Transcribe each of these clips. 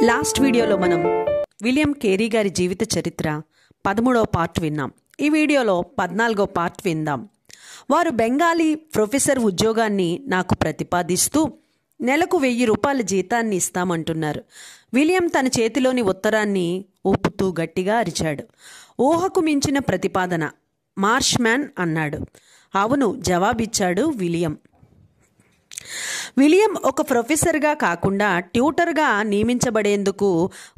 Last వీడియోలో మనం William Carey గారి జీవిత చరిత్ర 13వ పార్ట్ విన్నాం. ఈ వీడియోలో 14వ పార్ట్ విందాం. వారు బెంగాలీ ప్రొఫెసర్ ఉద్యోగాన్ని నాకు ప్రతిపాదిస్తూ నెలకు 1000 రూపాయల జీతాన్ని ఇస్తామంటున్నారు. విలియం తన చేతిలోని ఉత్తరాన్ని ఊపుతూ గట్టిగా అరిచాడు. ఊహకు మించిన ప్రతిపాదన, మార్ష్ మ్యాన్ అన్నాడు. అవును, జవాబిచ్చాడు విలియం. విలియం ఒక ప్రొఫెసర్గా కాకుండా ట్యూటర్గా నియమించబడేందుకు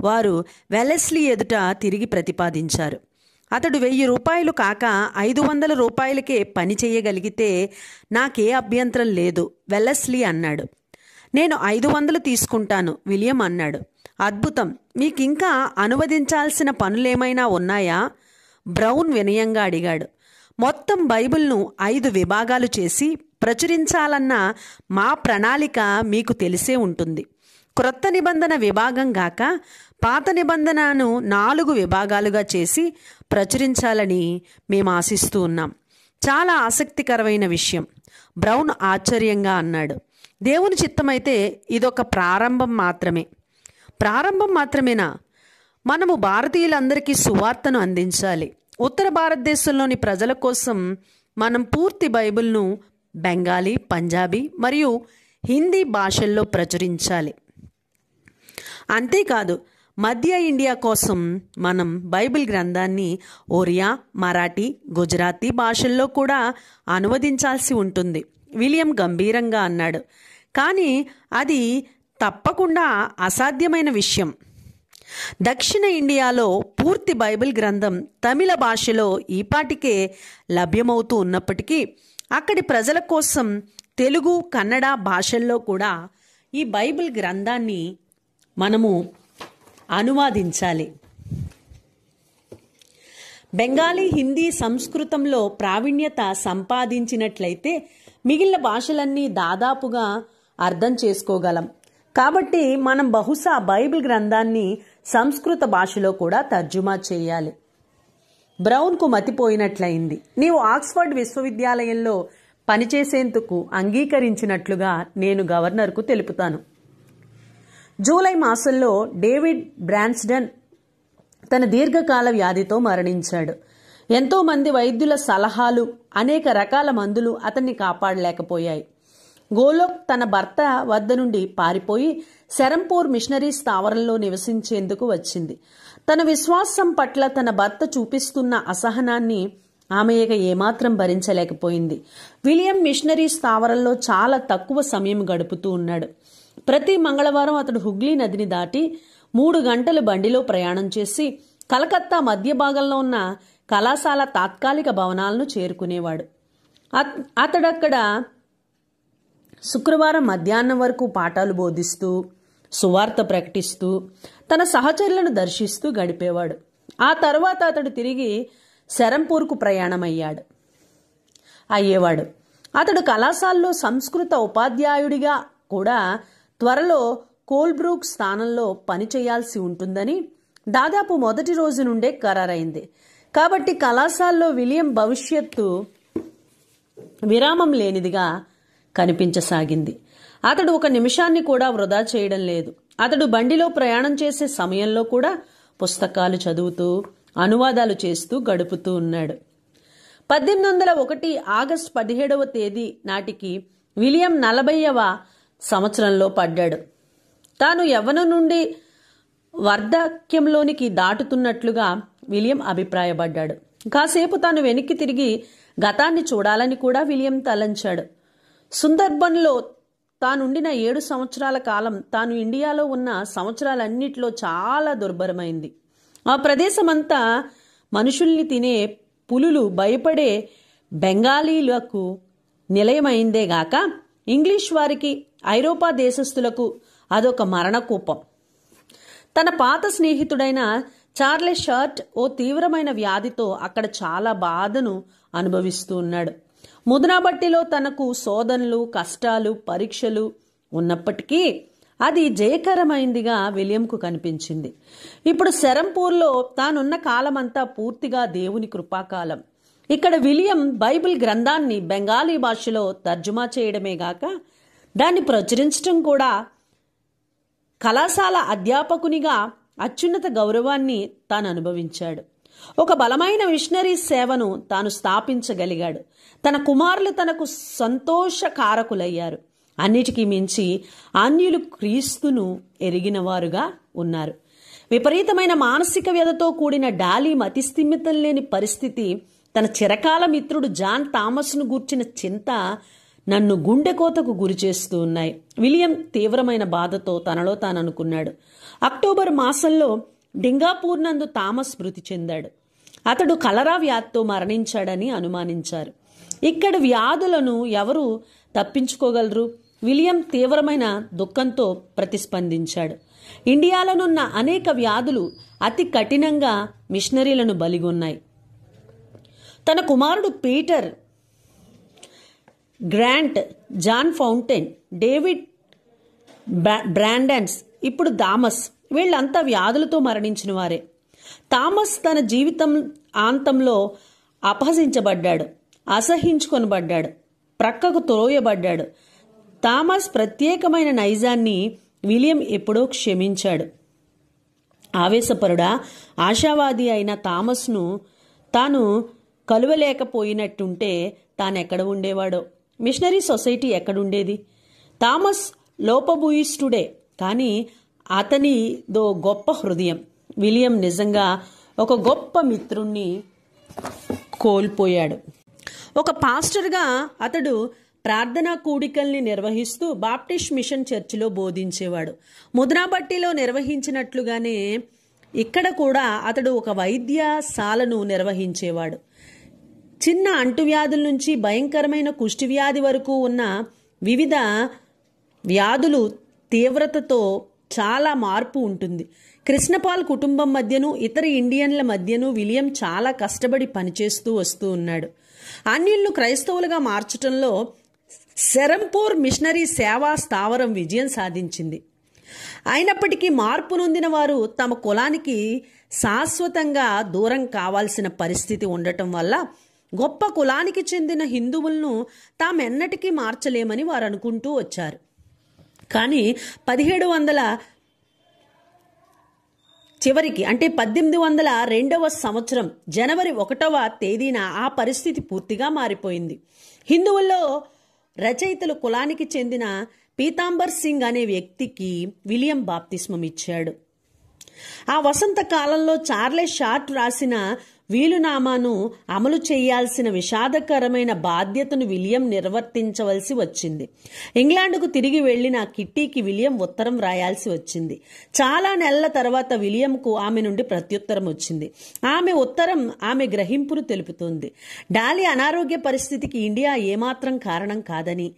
వారు వెలెస్లీ ఎదుట తిరిగి ప్రతిపాదించారు. అతడు 1000 రూపాయలు కాక 500 రూపాయలకే పని చేయగలిగితే నాకే అభ్యంతరం లేదు, వెలెస్లీ అన్నాడు. నేను 500 తీసుకుంటాను, విలియం అన్నాడు. అద్భుతం, మీకింకా అనువదించాల్సిన పనులేమైనా ఉన్నాయా? బ్రౌన్ వినయంగా అడిగాడు. మొత్తం బైబిల్ను 5 విభాగాలు చేసి ప్రచురించాలన్న మా ప్రణాళిక మీకు తెలిసే ఉంటుంది. క్రొత్త నిబంధన విభాగం గాక పాత నిబంధనను 4 విభాగాలుగా చేసి ప్రచురించాలని మేము ఆశిస్తూ ఉన్నాం. చాలా ఆసక్తికరమైన విషయం, బ్రౌన్ ఆశ్చర్యంగా అన్నాడు. దేవుని చిత్తమైతే ఇదొక ప్రారంభం మాత్రమే. ప్రారంభం మాత్రమేనా? మనము భారతీయులందరికీ సువార్తను అందించాలి. ఉత్తర భారతదేశంలోని ప్రజల కోసం మనం పూర్తి బైబిల్ను బెంగాలీ, పంజాబీ మరియు హిందీ భాషల్లో ప్రచురించాలి. అంతేకాదు, మధ్య ఇండియా కోసం మనం బైబిల్ గ్రంథాన్ని ఒరియా, మరాఠీ, గుజరాతీ భాషల్లో కూడా అనువదించాల్సి ఉంటుంది, విలియం గంభీరంగా అన్నాడు. కానీ అది తప్పకుండా అసాధ్యమైన విషయం. దక్షిణ ఇండియాలో పూర్తి బైబిల్ గ్రంథం తమిళ భాషలో ఈపాటికే లభ్యమవుతూ ఉన్నప్పటికీ అక్కడి ప్రజల కోసం తెలుగు, కన్నడ భాషల్లో కూడా ఈ బైబిల్ గ్రంథాన్ని మనము అనువాదించాలి. బెంగాలీ, హిందీ, సంస్కృతంలో ప్రావీణ్యత సంపాదించినట్లయితే మిగిలిన భాషలన్నీ దాదాపుగా అర్థం చేసుకోగలం. కాబట్టి మనం బహుశా బైబిల్ గ్రంథాన్ని సంస్కృత భాషలో కూడా తర్జుమా చేయాలి. బ్రౌన్కు మతిపోయినట్లయింది. నీవు ఆక్స్ఫర్డ్ విశ్వవిద్యాలయంలో పనిచేసేందుకు అంగీకరించినట్లుగా నేను గవర్నర్కు తెలుపుతాను. జూలై మాసంలో డేవిడ్ బ్రాన్స్డన్ తన దీర్ఘకాల వ్యాధితో మరణించాడు. ఎంతోమంది వైద్యుల సలహాలు, అనేక రకాల మందులు అతన్ని కాపాడలేకపోయాయి. గోలోక్ తన భర్త వద్ద నుండి పారిపోయి సెరంపూర్ మిషనరీ స్థావరంలో నివసించేందుకు వచ్చింది. తన విశ్వాసం పట్ల తన భర్త చూపిస్తున్న అసహనాన్ని ఆమె ఇక ఏమాత్రం భరించలేకపోయింది. విలియం మిషనరీ స్థావరంలో చాలా తక్కువ సమయం గడుపుతూ ఉన్నాడు. ప్రతి మంగళవారం అతడు హుగ్లీ నదిని దాటి 3 గంటలు బండిలో ప్రయాణం చేసి కలకత్తా మధ్య భాగంలో ఉన్న కళాశాల తాత్కాలిక భవనాలను చేరుకునేవాడు. అతడక్కడ శుక్రవారం మధ్యాహ్నం వరకు పాఠాలు బోధిస్తూ, సువార్త ప్రకటిస్తూ, తన సహచరులను దర్శిస్తూ గడిపేవాడు. ఆ తర్వాత అతడు తిరిగి సెరంపూర్కు అయ్యేవాడు. అతడు కళాశాలలో సంస్కృత ఉపాధ్యాయుడిగా కూడా త్వరలో కోల్బ్రూక్ స్థానంలో పనిచేయాల్సి ఉంటుందని దాదాపు మొదటి రోజు నుండే ఖరారైంది. కాబట్టి కళాశాలలో విలియం భవిష్యత్తు విరామం లేనిదిగా కనిపించసాగింది. అతడు ఒక నిమిషాన్ని కూడా వృధా చేయడం లేదు. అతడు బండిలో ప్రయాణం చేసే సమయంలో కూడా పుస్తకాలు చదువుతూ, అనువాదాలు చేస్తూ గడుపుతూ ఉన్నాడు. 1801 ఆగస్టు 17వ తేదీ నాటికి విలియం 40వ సంవత్సరంలో పడ్డాడు. తాను యవ్వనం నుండి వార్ధక్యంలోనికి దాటుతున్నట్లుగా విలియం అభిప్రాయపడ్డాడు. కాసేపు తాను వెనక్కి తిరిగి గతాన్ని చూడాలని కూడా విలియం తలంచాడు. సుందర్బన్లో తానుండిన 7 సంవత్సరాల కాలం తాను ఇండియాలో ఉన్న సంవత్సరాలన్నిటిలో చాలా దుర్భరమైంది. ఆ ప్రదేశమంతా మనుషుల్ని తినే పులులు భయపడే బెంగాలీలకు నిలయమైందేగాక ఇంగ్లీష్ వారికి, ఐరోపా దేశస్థులకు అదొక మరణకూపం. తన పాత స్నేహితుడైన చార్లెస్ షార్ట్ ఓ తీవ్రమైన వ్యాధితో అక్కడ చాలా బాధను అనుభవిస్తూ ఉన్నాడు. ముదనాబట్టిలో తనకు శోధనలు, కష్టాలు, పరీక్షలు ఉన్నప్పటికీ అది జయకరమైందిగా విలియంకు కనిపించింది. ఇప్పుడు సెరంపూర్లో తానున్న కాలమంతా పూర్తిగా దేవుని కృపాకాలం. ఇక్కడ విలియం బైబిల్ గ్రంథాన్ని బెంగాలీ భాషలో తర్జుమా చేయడమే గాక దాన్ని ప్రచురించడం కూడా కళాశాల అధ్యాపకునిగా అత్యున్నత గౌరవాన్ని తాను అనుభవించాడు. ఒక బలమైన మిషనరీ సేవను తాను స్థాపించగలిగాడు. తన కుమారులు తనకు సంతోషకారకులయ్యారు. అన్నిటికీ మించి అన్యులు క్రీస్తును ఎరిగినవారుగా ఉన్నారు. విపరీతమైన మానసిక వ్యధతో కూడిన డాలీ మతిస్థిమితం లేని పరిస్థితి, తన చిరకాల మిత్రుడు జాన్ థామస్ను గూర్చిన చింత నన్ను గుండెకోతకు గురిచేస్తూ ఉన్నాయి. విలియం తీవ్రమైన బాధతో తనలో తాను అనుకున్నాడు. అక్టోబర్ మాసంలో డింగాపూర్ నందు థామస్ మృతి చెందాడు. అతడు కలరా వ్యాధితో మరణించాడని అనుమానించారు. ఇక్కడ వ్యాధులను ఎవరు తప్పించుకోగలరు? విలియం తీవ్రమైన దుఃఖంతో ప్రతిస్పందించాడు. ఇండియాలోనున్న అనేక వ్యాధులు అతి కఠినంగా మిషనరీలను బలిగొన్నాయి. తన కుమారుడు Peter, Grant, John Fountain, David Brandons, ఇప్పుడు థామస్, వీళ్ళంతా వ్యాధులతో మరణించిన వారే. థామస్ తన జీవితం ఆంతంలో అపహసించబడ్డాడు, అసహించుకొనబడ్డాడు, ప్రక్కకు త్రోయబడ్డాడు. థామస్ ప్రత్యేకమైన నైజాన్ని విలియం ఎప్పుడో క్షమించాడు. ఆవేశపరుడా, ఆశావాది అయిన థామస్ను తాను కలువలేకపోయినట్టుంటే తానెక్కడ ఉండేవాడో. మిషనరీ సొసైటీ ఎక్కడుండేది? థామస్ లోపభూయిష్ఠుడే, కానీ అతనిదో గొప్ప హృదయం. విలియం నిజంగా ఒక గొప్ప మిత్రుణ్ణి కోల్పోయాడు. ఒక పాస్టర్గా అతడు ప్రార్థనా కూడికల్ని నిర్వహిస్తూ బాప్టిస్ట్ మిషన్ చర్చిలో బోధించేవాడు. ముద్రాబట్టిలో నిర్వహించినట్లుగానే ఇక్కడ కూడా అతడు ఒక వైద్యశాలను నిర్వహించేవాడు. చిన్న అంటువ్యాధుల నుంచి భయంకరమైన కుష్ఠవ్యాధి వరకు ఉన్న వివిధ వ్యాధులు తీవ్రతతో చాలా మార్పు ఉంటుంది. కృష్ణపాల్ కుటుంబం మధ్యను ఇతర ఇండియన్ల మధ్యను విలియం చాలా కష్టపడి పనిచేస్తూ వస్తూ ఉన్నాడు. అన్యులను క్రైస్తవులుగా మార్చడంలో సెరంపూర్ మిషనరీ సేవా స్థావరం విజయం సాధించింది. అయినప్పటికీ మార్పు నొందిన వారు తమ కులానికి శాశ్వతంగా దూరం కావాల్సిన పరిస్థితి ఉండటం వల్ల గొప్ప కులానికి చెందిన హిందువులను తామెన్నటికీ మార్చలేమని వారు అనుకుంటూ వచ్చారు. కానీ 1700 చివరికి, అంటే 1802వ సంవత్సరం జనవరి 1వ తేదీన ఆ పరిస్థితి పూర్తిగా మారిపోయింది. హిందువుల్లో రచయితలు కులానికి చెందిన పీతాంబర్ సింగ్ అనే వ్యక్తికి విలియం బాప్తిస్మం ఇచ్చాడు. ఆ వసంత కాలంలో చార్లెస్ షార్ట్ రాసిన వీలునామాను అమలు చేయాల్సిన విషాదకరమైన బాధ్యతను విలియం నిర్వర్తించవలసి వచ్చింది. ఇంగ్లాండ్కు తిరిగి వెళ్లిన కిట్టీకి విలియం ఉత్తరం రాయాల్సి వచ్చింది. చాలా నెలల తర్వాత విలియంకు ఆమె నుండి ప్రత్యుత్తరం వచ్చింది. ఆమె ఉత్తరం ఆమె గ్రహింపును తెలుపుతుంది. డాలీ అనారోగ్య పరిస్థితికి ఇండియా ఏమాత్రం కారణం కాదని,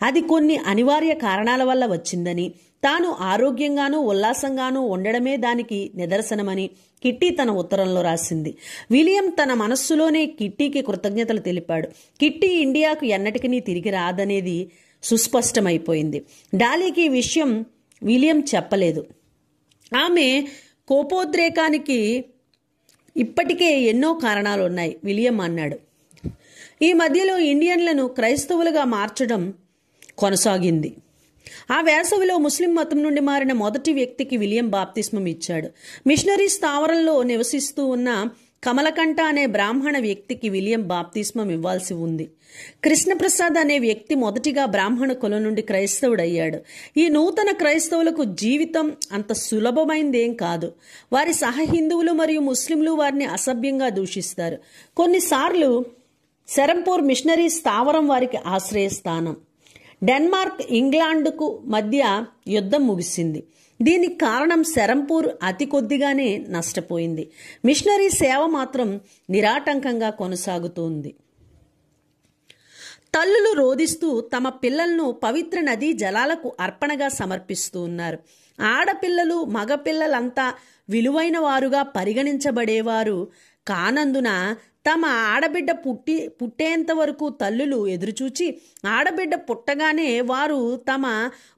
అది కొన్ని అనివార్య కారణాల వల్ల వచ్చిందని, తాను ఆరోగ్యంగానూ ఉల్లాసంగానూ ఉండడమే దానికి నిదర్శనమని కిట్టీ తన ఉత్తరంలో రాసింది. విలియం తన మనస్సులోనే కిట్టీకి కృతజ్ఞతలు తెలిపాడు. కిట్టీ ఇండియాకు ఎన్నటికీ తిరిగి రాదనేది సుస్పష్టమైపోయింది. డాలీకి ఈ విషయం విలియం చెప్పలేదు. ఆమె కోపోద్రేకానికి ఇప్పటికే ఎన్నో కారణాలున్నాయి, విలియం అన్నాడు. ఈ మధ్యలో ఇండియన్లను క్రైస్తవులుగా మార్చడం కొనసాగింది. ఆ వేసవిలో ముస్లిం మతం నుండి మారిన మొదటి వ్యక్తికి విలియం బాప్తిస్మం ఇచ్చాడు. మిషనరీ స్థావరంలో నివసిస్తూ ఉన్న కమలకంఠ అనే బ్రాహ్మణ వ్యక్తికి విలియం బాప్తిస్మం ఇవ్వాల్సి ఉంది. కృష్ణప్రసాద్ అనే వ్యక్తి మొదటిగా బ్రాహ్మణ కులం నుండి క్రైస్తవుడయ్యాడు. ఈ నూతన క్రైస్తవులకు జీవితం అంత సులభమైందేం కాదు. వారి సహ హిందువులు మరియు ముస్లింలు వారిని అసభ్యంగా దూషిస్తారు. కొన్నిసార్లు సెరంపూర్ మిషనరీ స్థావరం వారికి ఆశ్రయస్థానం. డెన్మార్క్, ఇంగ్లాండ్కు మధ్య యుద్ధం ముగిసింది. దీనికి కారణం సెరంపూర్ అతి కొద్దిగానే నష్టపోయింది. మిషనరీ సేవ మాత్రం నిరాటంకంగా కొనసాగుతోంది. తల్లులు రోదిస్తూ తమ పిల్లలను పవిత్ర నదీ జలాలకు అర్పణగా సమర్పిస్తూ ఉన్నారు. ఆడపిల్లలు, మగపిల్లలంతా విలువైన వారుగా పరిగణించబడేవారు కానందున తమ ఆడబిడ్డ పుట్టేంత వరకు తల్లులు ఎదురుచూచి, ఆడబిడ్డ పుట్టగానే వారు తమ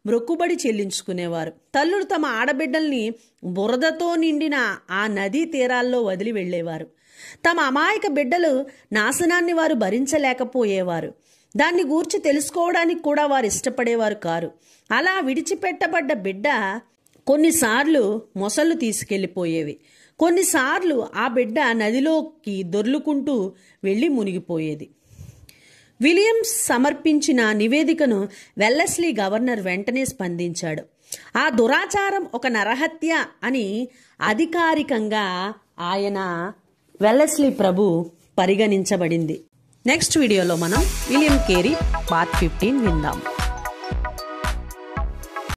మ్రొక్కుబడి చెల్లించుకునేవారు. తల్లులు తమ ఆడబిడ్డల్ని బురదతో నిండిన ఆ నదీ తీరాల్లో వదిలి వెళ్లేవారు. తమ అమాయక బిడ్డలు నాశనాన్ని వారు భరించలేకపోయేవారు. దాన్ని గూర్చి తెలుసుకోవడానికి కూడా వారు ఇష్టపడేవారు కారు. అలా విడిచిపెట్టబడ్డ బిడ్డ కొన్నిసార్లు మొసళ్ళు తీసుకెళ్ళిపోయేవి. కొన్నిసార్లు ఆ బిడ్డ నదిలోకి దొర్లుకుంటూ వెళ్ళి మునిగిపోయేది. విలియమ్స్ సమర్పించిన నివేదికను వెల్లెస్లీ గవర్నర్ వెంటనే స్పందించాడు. ఆ దురాచారం ఒక నరహత్య అని అధికారికంగా ఆయన వెల్లెస్లీ ప్రభు పరిగణించబడింది. నెక్స్ట్ వీడియోలో మనం విలియం కేరీ పార్ట్ 15 విందాం.